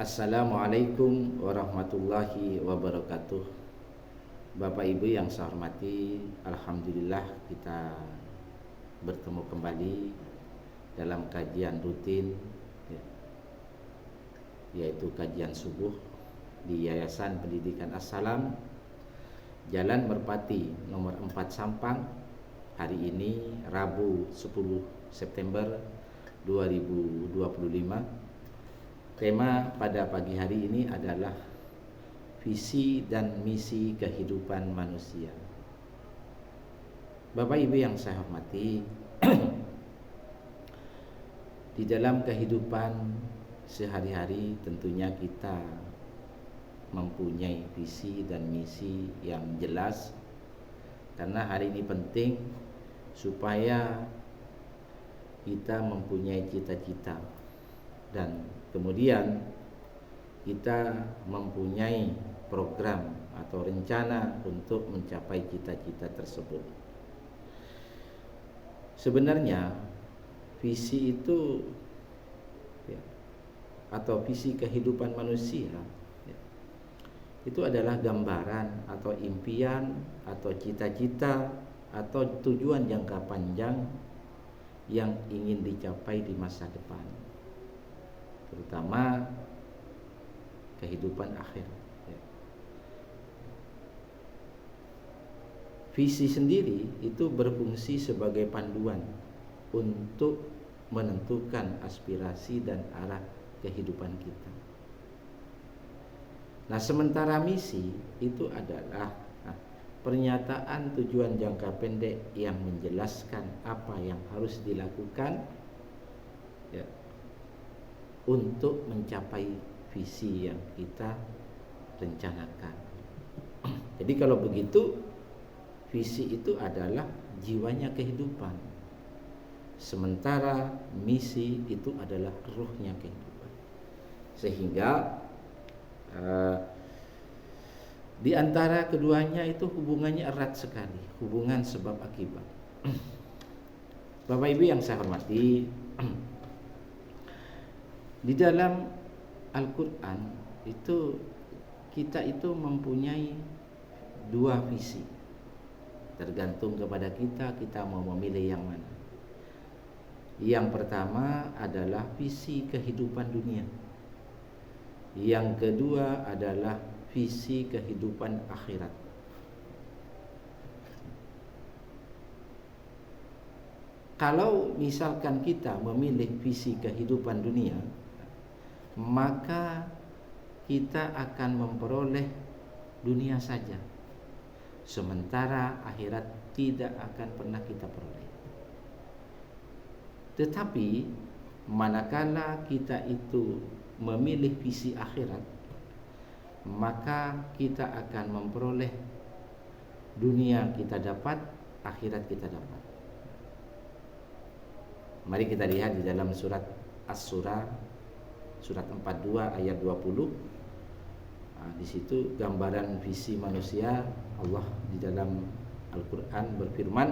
Assalamualaikum warahmatullahi wabarakatuh. Bapak Ibu yang saya hormati, alhamdulillah kita bertemu kembali dalam kajian rutin yaitu kajian subuh di Yayasan Pendidikan As-Salam, Jalan Merpati nomor 4 Sampang. Hari ini Rabu 10 September 2025. Tema pada pagi hari ini adalah visi dan misi kehidupan manusia. Bapak Ibu yang saya hormati, di dalam kehidupan sehari-hari tentunya kita mempunyai visi dan misi yang jelas, karena hari ini penting supaya kita mempunyai cita-cita dan kemudian kita mempunyai program atau rencana untuk mencapai cita-cita tersebut. Sebenarnya visi itu atau visi kehidupan manusia itu adalah gambaran atau impian atau cita-cita atau tujuan jangka panjang yang ingin dicapai di masa depan, terutama kehidupan akhir. Visi sendiri itu berfungsi sebagai panduan untuk menentukan aspirasi dan arah kehidupan kita. Nah, sementara misi itu adalah pernyataan tujuan jangka pendek yang menjelaskan apa yang harus dilakukan untuk mencapai visi yang kita rencanakan. Jadi kalau begitu, visi itu adalah jiwanya kehidupan, sementara misi itu adalah ruhnya kehidupan. Sehingga di antara keduanya itu hubungannya erat sekali, hubungan sebab akibat. Bapak Ibu yang saya hormati, di dalam Al-Quran itu kita itu mempunyai dua visi. Tergantung kepada kita mau memilih yang mana. Yang pertama adalah visi kehidupan dunia. Yang kedua adalah visi kehidupan akhirat. Kalau misalkan kita memilih visi kehidupan dunia, maka kita akan memperoleh dunia saja, sementara akhirat tidak akan pernah kita peroleh. Tetapi manakala kita itu memilih visi akhirat, maka kita akan memperoleh dunia kita dapat, akhirat kita dapat. Mari kita lihat di dalam surat As-Surah surat 42 ayat 20. Di situ gambaran visi manusia. Allah di dalam Al-Quran berfirman,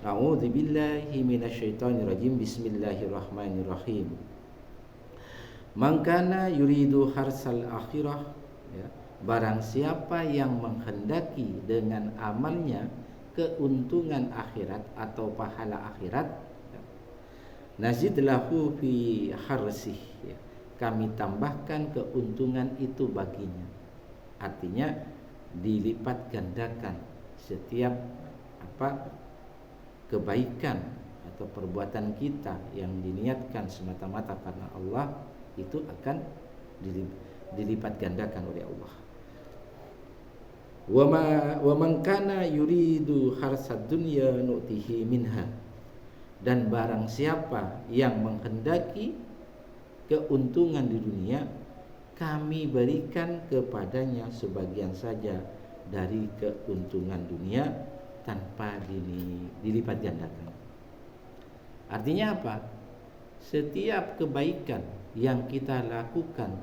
A'udzubillahi minasyaitonirrajim, Bismillahirrahmanirrahim. Man kana yuridu harsal akhirah, barang siapa yang menghendaki dengan amalnya keuntungan akhirat atau pahala akhirat, nazid lahu fi harsih, kami tambahkan keuntungan itu baginya. Artinya dilipat gandakan setiap kebaikan atau perbuatan kita yang diniatkan semata-mata karena Allah itu akan dilipat gandakan oleh Allah. Wa man kana yuridu harsad dunya nu'tihi minha, dan barang siapa yang menghendaki keuntungan di dunia, kami berikan kepadanya sebagian saja dari keuntungan dunia tanpa dilipat gandakan. Artinya apa? Setiap kebaikan yang kita lakukan,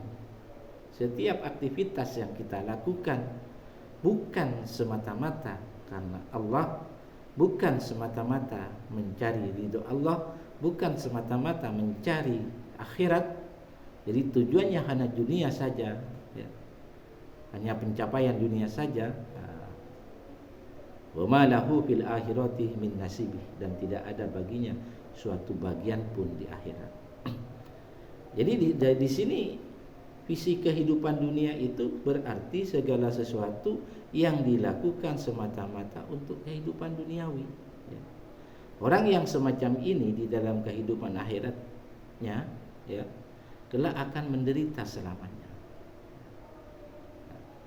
setiap aktivitas yang kita lakukan, bukan semata-mata karena Allah, bukan semata-mata mencari ridho Allah, bukan semata-mata mencari akhirat, Jadi tujuannya hanya dunia saja, ya. Hanya pencapaian dunia saja. Wa ma lahu fil akhirati min nasibih, dan tidak ada baginya suatu bagian pun di akhirat. Jadi di sini visi kehidupan dunia itu berarti segala sesuatu yang dilakukan semata-mata untuk kehidupan duniawi, ya. Orang yang semacam ini di dalam kehidupan akhiratnya, ya, kelak akan menderita selamanya.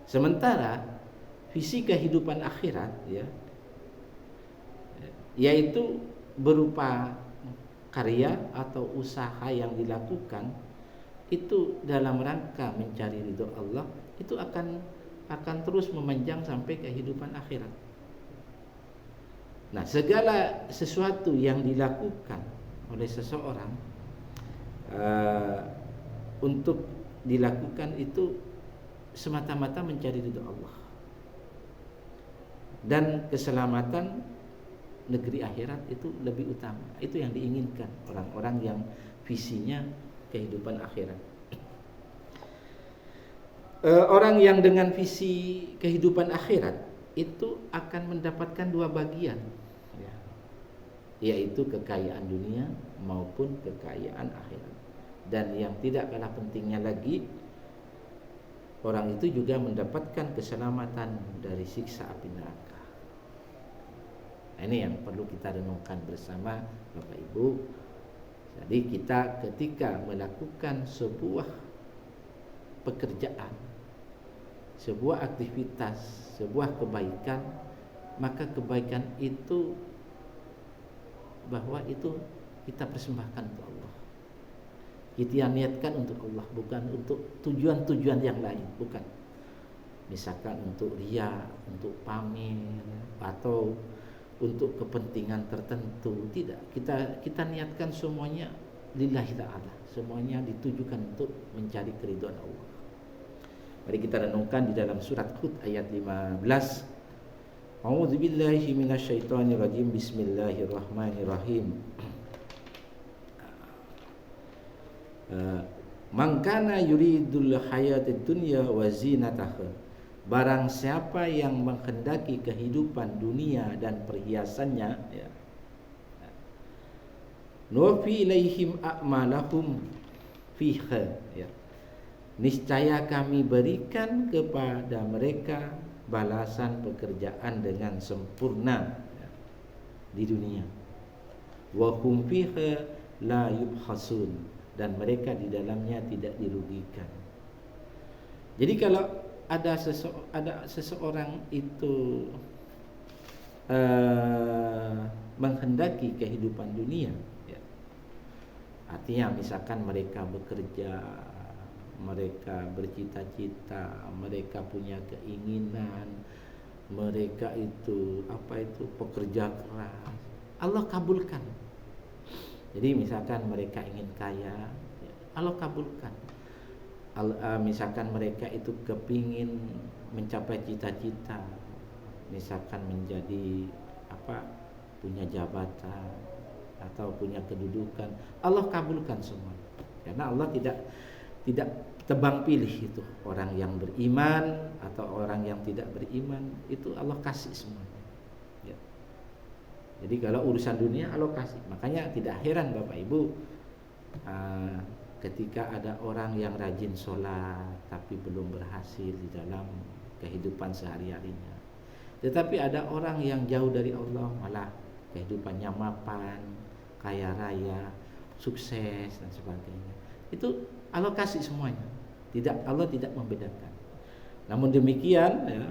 Sementara visi kehidupan akhirat, ya, yaitu berupa karya atau usaha yang dilakukan itu dalam rangka mencari ridho Allah, itu akan terus memanjang sampai kehidupan akhirat. Nah, segala sesuatu yang dilakukan oleh seseorang untuk dilakukan itu semata-mata mencari ridho Allah dan keselamatan negeri akhirat itu lebih utama. Itu yang diinginkan orang-orang yang visinya kehidupan akhirat. Orang yang dengan visi kehidupan akhirat itu akan mendapatkan dua bagian, ya, yaitu kekayaan dunia maupun kekayaan akhirat. Dan yang tidak kalah pentingnya lagi, orang itu juga mendapatkan keselamatan dari siksa api neraka. Nah, ini yang perlu kita renungkan bersama Bapak Ibu. Jadi kita ketika melakukan sebuah pekerjaan, sebuah aktivitas, sebuah kebaikan, maka kebaikan itu bahwa itu kita persembahkan untuk Allah. Kita niatkan untuk Allah, bukan untuk tujuan-tujuan yang lain, bukan. Misalkan untuk riya, untuk pamer, atau untuk kepentingan tertentu, tidak. Kita niatkan semuanya lillahi ta'ala, semuanya ditujukan untuk mencari keridhaan Allah. Mari kita renungkan di dalam surat Hud ayat 15. A'udzubillahi minasyaitonirrajim. Bismillahirrahmanirrahim. Man kana yuridul hayatid dunya wa zinataha. Barang siapa yang menghendaki kehidupan dunia dan perhiasannya, ya, nuwaffi ilaihim a'malahum fiha, ya, niscaya kami berikan kepada mereka balasan pekerjaan dengan sempurna, ya, di dunia. Wa hum fiha la yubhasun, dan mereka di dalamnya tidak dirugikan. Jadi kalau ada seseorang itu menghendaki kehidupan dunia, ya, artinya misalkan mereka bekerja, mereka bercita-cita, mereka punya keinginan, mereka itu pekerja keras, Allah kabulkan. Jadi misalkan mereka ingin kaya, Allah kabulkan. Misalkan mereka itu kepingin mencapai cita-cita, misalkan menjadi punya jabatan atau punya kedudukan, Allah kabulkan semua. Karena Allah tidak tebang pilih itu, orang yang beriman atau orang yang tidak beriman, itu Allah kasih semuanya, ya. Jadi kalau urusan dunia Allah kasih. Makanya tidak heran Bapak Ibu, ketika ada orang yang rajin sholat tapi belum berhasil di dalam kehidupan sehari-harinya, tetapi ada orang yang jauh dari Allah, malah kehidupannya mapan, kaya raya, sukses dan sebagainya. Itu Allah kasih semuanya. Allah tidak membedakan. Namun demikian, ya,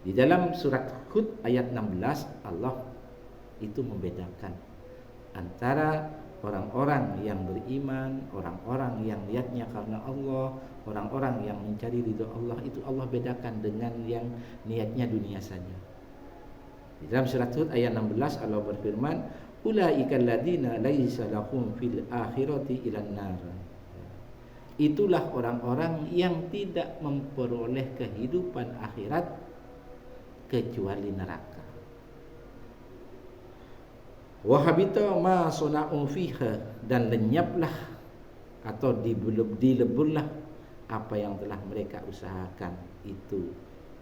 di dalam surat Hud ayat 16 Allah itu membedakan antara orang-orang yang beriman, orang-orang yang niatnya karena Allah, orang-orang yang mencari ridho Allah, itu Allah bedakan dengan yang niatnya dunia saja. Di dalam surat Hud ayat 16 Allah berfirman, ulaika alladziina laisa lahum fil akhirati ilan nar. Itulah orang-orang yang tidak memperoleh kehidupan akhirat kecuali neraka. Wa habita ma suna'u fiha, dan lenyaplah atau dileburlah apa yang telah mereka usahakan itu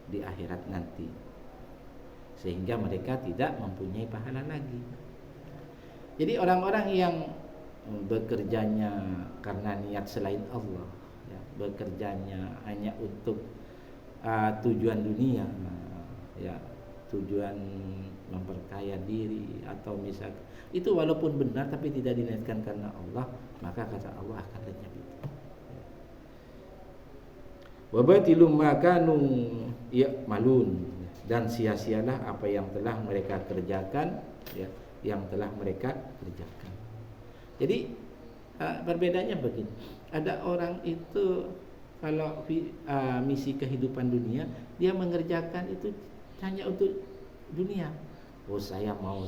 di akhirat nanti, sehingga mereka tidak mempunyai pahala lagi. Jadi orang-orang yang bekerjanya karena niat selain Allah, ya, bekerjanya hanya untuk tujuan dunia, ya, tujuan memperkaya diri, atau misalkan itu walaupun benar tapi tidak diniatkan karena Allah, maka kata Allah akan lenyap itu. Wa batilum ma kanu ya'malun, dan sia-sialah apa yang telah mereka kerjakan, ya, yang telah mereka kerjakan. Jadi perbedaannya begini. Ada orang itu kalau misi kehidupan dunia, dia mengerjakan itu hanya untuk dunia. Oh, saya mau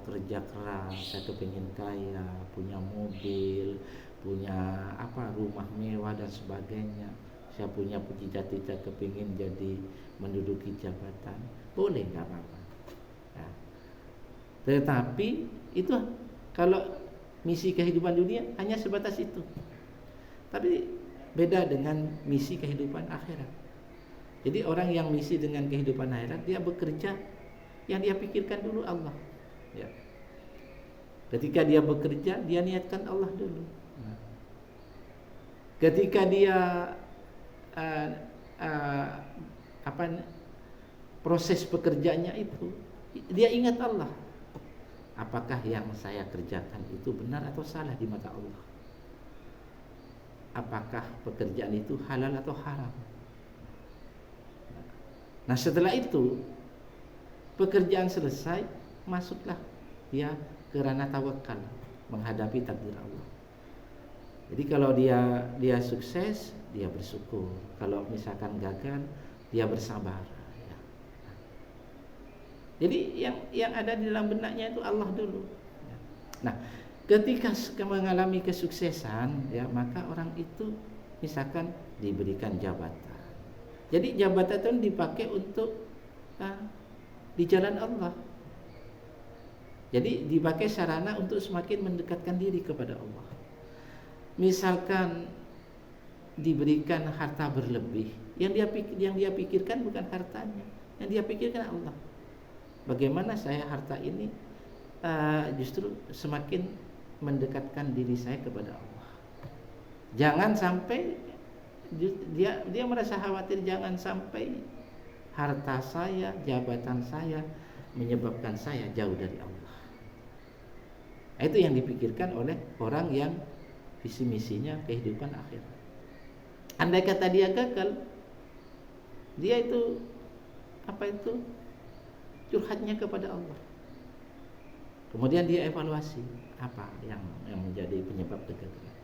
kerja keras, saya kepingin kaya, punya mobil, punya rumah mewah dan sebagainya. Saya punya cita-cita kepingin menduduki jabatan. Boleh, nggak apa-apa. Nah, tetapi itu kalau misi kehidupan dunia hanya sebatas itu. Tapi beda dengan misi kehidupan akhirat. Jadi orang yang misi dengan kehidupan akhirat, dia bekerja, yang dia pikirkan dulu Allah, ya. Ketika dia bekerja, dia niatkan Allah dulu. Ketika dia proses pekerjaannya itu, dia ingat Allah. Apakah yang saya kerjakan itu benar atau salah di mata Allah? Apakah pekerjaan itu halal atau haram? Nah, setelah itu pekerjaan selesai, masuklah dia ke ranah tawakal, menghadapi takdir Allah. Jadi kalau dia sukses, dia bersyukur. Kalau misalkan gagal, dia bersabar. Ya. Jadi yang ada di dalam benaknya itu Allah dulu. Nah, ketika mengalami kesuksesan, ya, maka orang itu misalkan diberikan jabatan. Jadi jabatan itu dipakai untuk di jalan Allah. Jadi dipakai sarana untuk semakin mendekatkan diri kepada Allah. Misalkan diberikan harta berlebih, yang dia pikirkan bukan hartanya, yang dia pikirkan Allah. Bagaimana saya harta ini justru semakin mendekatkan diri saya kepada Allah. Jangan sampai dia merasa khawatir, jangan sampai harta saya, jabatan saya menyebabkan saya jauh dari Allah. Nah, itu yang dipikirkan oleh orang yang visi misinya kehidupan akhirat. Andai kata dia gagal, dia itu curhatnya kepada Allah. Kemudian dia evaluasi apa yang menjadi penyebab kegagalan.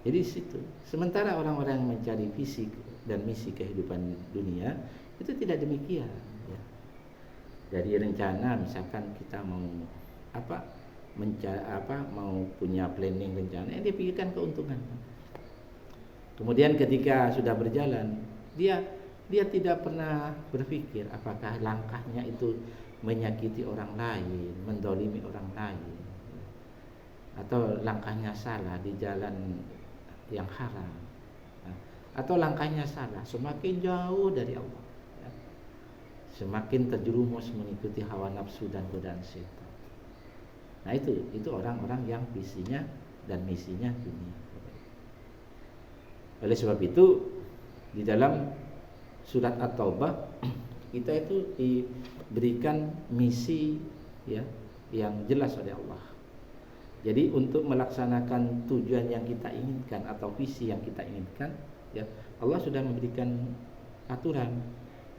Jadi situ. Sementara orang-orang yang mencari visi dan misi kehidupan dunia itu tidak demikian. Ya. Jadi rencana, misalkan kita mau mau punya planning rencana, yang dia pikirkan keuntungan. Kemudian ketika sudah berjalan, dia tidak pernah berpikir apakah langkahnya itu menyakiti orang lain, mendolimi orang lain, atau langkahnya salah di jalan yang haram, atau langkahnya salah semakin jauh dari Allah, ya. Semakin terjerumus mengikuti hawa nafsu dan godaan setan. Nah, itu orang-orang yang visinya dan misinya dunia. Oleh sebab itu di dalam surat At-Taubah kita itu diberikan misi, ya, yang jelas oleh Allah. Jadi untuk melaksanakan tujuan yang kita inginkan atau visi yang kita inginkan, ya, Allah sudah memberikan aturan,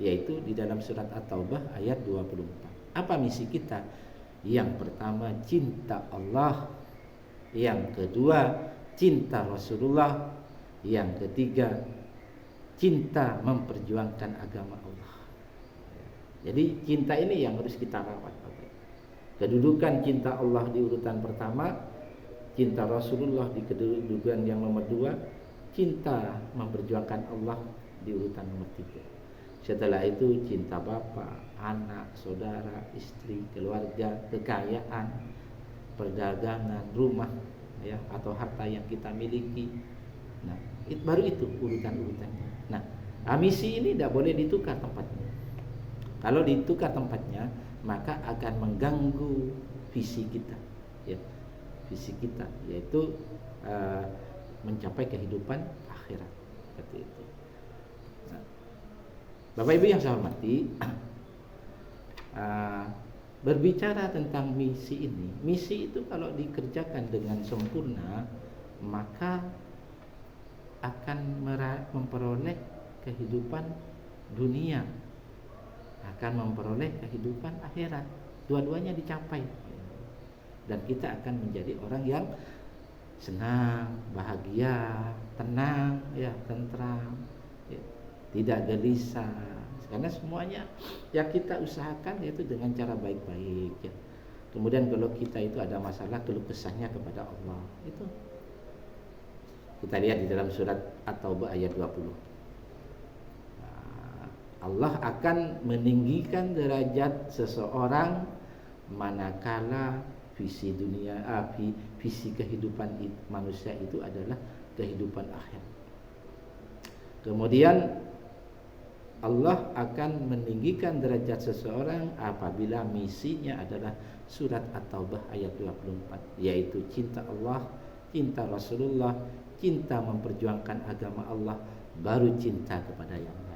yaitu di dalam surat At-Taubah ayat 24. Apa misi kita? Yang pertama, cinta Allah. Yang kedua, cinta Rasulullah. Yang ketiga, cinta memperjuangkan agama Allah. Jadi cinta ini yang harus kita rawat. Kedudukan cinta Allah di urutan pertama, cinta Rasulullah di kedudukan yang nomor 2, cinta memperjuangkan Allah di urutan nomor 3. Setelah itu cinta bapak, anak, saudara, istri, keluarga, kekayaan, perdagangan, rumah, ya, atau harta yang kita miliki. Nah, baru itu urutan-urutannya. Nah, misi ini tidak boleh ditukar tempatnya. Kalau ditukar tempatnya, maka akan mengganggu visi kita, ya, visi kita, yaitu mencapai kehidupan akhirat, seperti itu. Nah, Bapak Ibu yang saya hormati, berbicara tentang misi ini, misi itu kalau dikerjakan dengan sempurna, maka akan memperoleh kehidupan dunia, akan memperoleh kehidupan akhirat, dua-duanya dicapai, dan kita akan menjadi orang yang senang, bahagia, tenang, ya, tentram, ya, tidak gelisah. Karena semuanya yang kita usahakan yaitu dengan cara baik-baik, ya. Kemudian kalau kita itu ada masalah, keluh kesahnya kepada Allah. Itu kita lihat di dalam surat At-Taubah ayat 20. Allah akan meninggikan derajat seseorang manakala visi dunia, visi kehidupan manusia itu adalah kehidupan akhir. Kemudian Allah akan meninggikan derajat seseorang apabila misinya adalah surat At-Taubah ayat 24, yaitu cinta Allah, cinta Rasulullah, cinta memperjuangkan agama Allah, baru cinta kepada yang lain.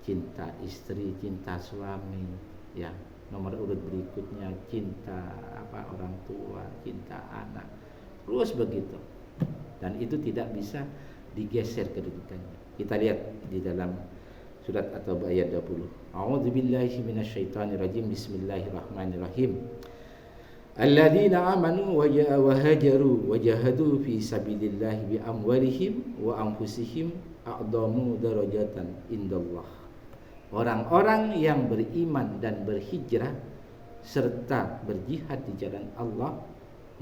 Cinta istri, cinta suami, ya. Nomor urut berikutnya cinta orang tua, cinta anak. Terus begitu. Dan itu tidak bisa digeser kedudukannya. Kita lihat di dalam surat At-Taubah ayat 20. A'udzubillahi minasyaitonirrajim. Bismillahirrahmanirrahim. Alladzina amanu wa hajaru wa jahadu fi sabilillahi bi amwalihim wa anfusihim a'damu darajatan indallah. Orang-orang yang beriman dan berhijrah serta berjihad di jalan Allah,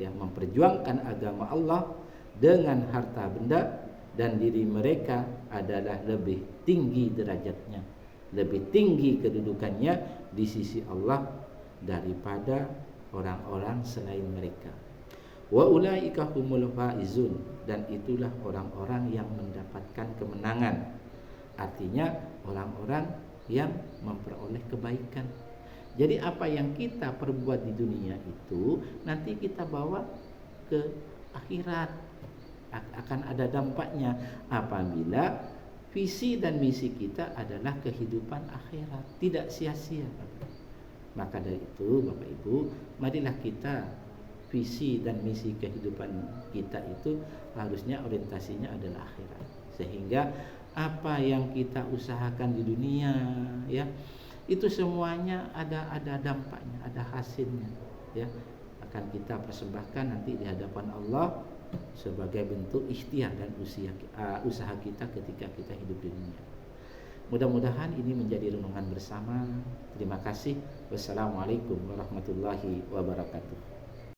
ya, memperjuangkan agama Allah dengan harta benda dan diri mereka adalah lebih tinggi derajatnya, lebih tinggi kedudukannya di sisi Allah daripada orang-orang selain mereka. Wa ulaika humul faizun, dan itulah orang-orang yang mendapatkan kemenangan. Artinya orang-orang yang memperoleh kebaikan. Jadi apa yang kita perbuat di dunia itu nanti kita bawa ke akhirat, akan ada dampaknya apabila visi dan misi kita adalah kehidupan akhirat, tidak sia-sia. Maka dari itu Bapak Ibu, marilah kita visi dan misi kehidupan kita itu harusnya orientasinya adalah akhirat, sehingga apa yang kita usahakan di dunia, ya, itu semuanya ada dampaknya, ada hasilnya, ya, akan kita persembahkan nanti di hadapan Allah sebagai bentuk ikhtiar dan usaha kita ketika kita hidup di dunia. Mudah-mudahan ini menjadi renungan bersama. Terima kasih. Wassalamualaikum warahmatullahi wabarakatuh.